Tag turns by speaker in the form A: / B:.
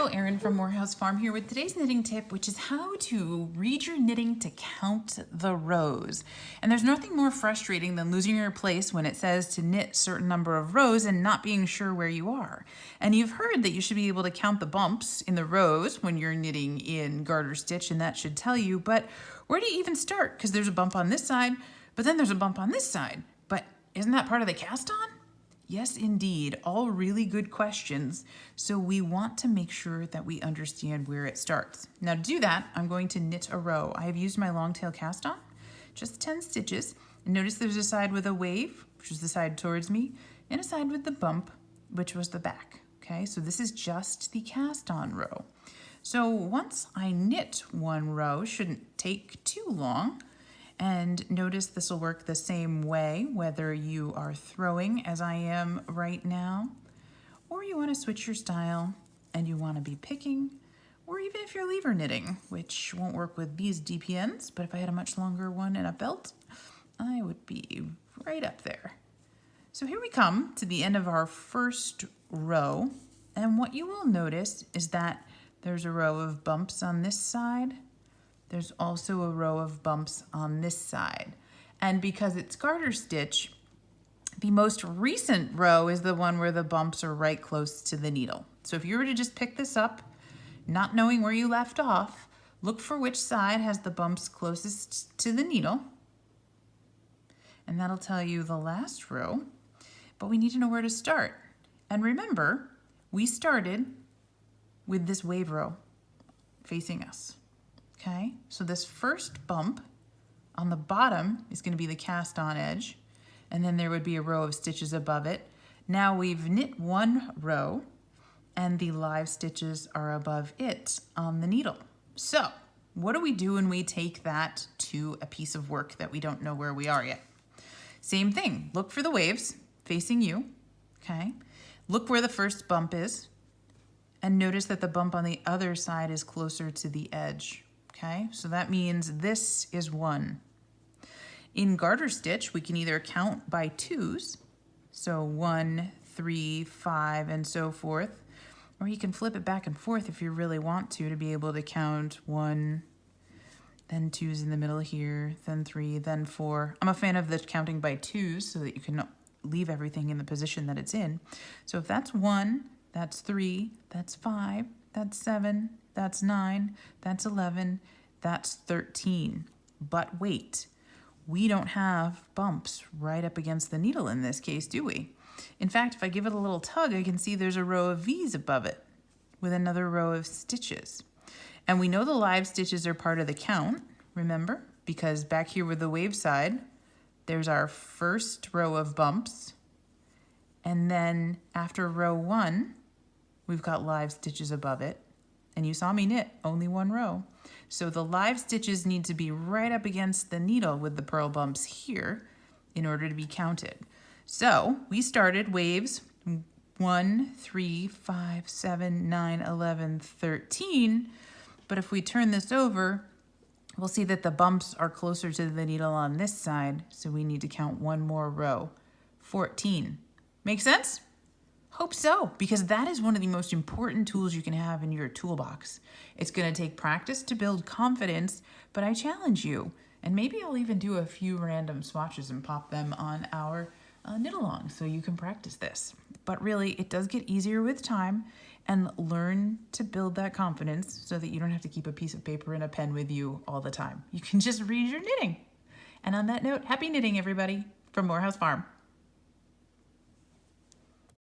A: Hello, Erin from Morehouse Farm here with today's knitting tip, which is how to read your knitting to count the rows. And there's nothing more frustrating than losing your place when it says to knit a certain number of rows and not being sure where you are. And you've heard that you should be able to count the bumps in the rows when you're knitting in garter stitch, and that should tell you, but where do you even start? Because there's a bump on this side, but then there's a bump on this side. But isn't that part of the cast on? Yes, indeed. All really good questions. So we want to make sure that we understand where it starts. Now to do that, I'm going to knit a row. I have used my long tail cast on, just 10 stitches. And notice there's a side with a wave, which is the side towards me, and a side with the bump, which was the back. Okay, so this is just the cast on row. So once I knit one row, shouldn't take too long. And notice this will work the same way, whether you are throwing as I am right now, or you want to switch your style and you want to be picking, or even if you're lever knitting, which won't work with these DPNs, but if I had a much longer one and a belt, I would be right up there. So here we come to the end of our first row, and what you will notice is that there's a row of bumps on this side. There's also a row of bumps on this side. And because it's garter stitch, the most recent row is the one where the bumps are right close to the needle. So if you were to just pick this up, not knowing where you left off, look for which side has the bumps closest to the needle. And that'll tell you the last row, but we need to know where to start. And remember, we started with this wave row facing us. Okay, so this first bump on the bottom is going to be the cast on edge, and then there would be a row of stitches above it. Now we've knit one row and the live stitches are above it on the needle. So what do we do when we take that to a piece of work that we don't know where we are yet? Same thing, look for the waves facing you, okay? Look where the first bump is and notice that the bump on the other side is closer to the edge. Okay, so that means this is 1. In garter stitch, we can either count by 2s, so 1, 3, 5, and so forth, or you can flip it back and forth if you really want to be able to count 1, then 2s in the middle here, then 3, then 4. I'm a fan of the counting by 2s so that you can leave everything in the position that it's in. So if that's 1, that's 3, that's 5, that's 7, that's 9, that's 11, that's 13. But wait, we don't have bumps right up against the needle in this case, do we? In fact, if I give it a little tug, I can see there's a row of V's above it with another row of stitches. And we know the live stitches are part of the count, remember? Because back here with the wave side, there's our first row of bumps. And then after row 1, we've got live stitches above it. And you saw me knit only one row. So the live stitches need to be right up against the needle with the purl bumps here in order to be counted. So we started waves 1, 3, 5, 7, 9, 11, 13. But if we turn this over, we'll see that the bumps are closer to the needle on this side. So we need to count one more row, 14. Make sense? Hope so, because that is one of the most important tools you can have in your toolbox. It's going to take practice to build confidence, but I challenge you, and maybe I'll even do a few random swatches and pop them on our knit along so you can practice this. But really, it does get easier with time, and learn to build that confidence so that you don't have to keep a piece of paper and a pen with you all the time. You can just read your knitting. And on that note, happy knitting, everybody, from Morehouse Farm.